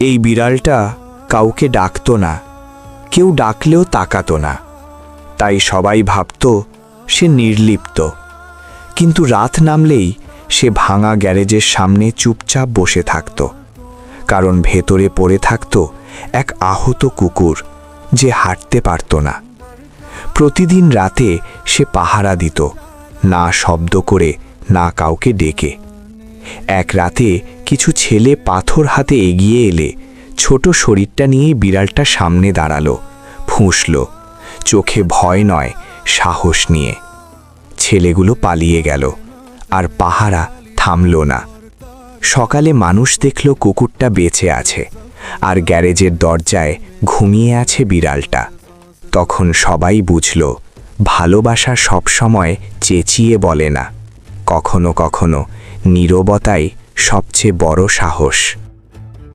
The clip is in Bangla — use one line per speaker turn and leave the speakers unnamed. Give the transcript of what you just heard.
এই বিড়ালটা কাউকে ডাকতো না, কেউ ডাকলেও তাকাতো না, তাই সবাই ভাবত সে নির্লিপ্ত। কিন্তু রাত নামলেই সে ভাঙা গ্যারেজের সামনে চুপচাপ বসে থাকত, কারণ ভেতরে পড়ে থাকত এক আহত কুকুর যে হাঁটতে পারত না। প্রতিদিন রাতে সে পাহারা দিত, না শব্দ করে, না কাউকে ডেকে। এক রাতে কিছু ছেলে পাথর হাতে এগিয়ে এলে ছোট শরীরটা নিয়ে বিড়ালটা সামনে দাঁড়ালো, ফুঁসল, চোখে ভয় নয় সাহস নিয়ে। ছেলেগুলো পালিয়ে গেল, আর পাহারা থামল না। সকালে মানুষ দেখল কুকুরটা বেঁচে আছে, আর গ্যারেজের দরজায় ঘুমিয়ে আছে বিড়ালটা। তখন সবাই বুঝল, ভালোবাসা সবসময় চেঁচিয়ে বলে না, কখনো কখনো নীরবতাই সবচেয়ে বড় সাহস।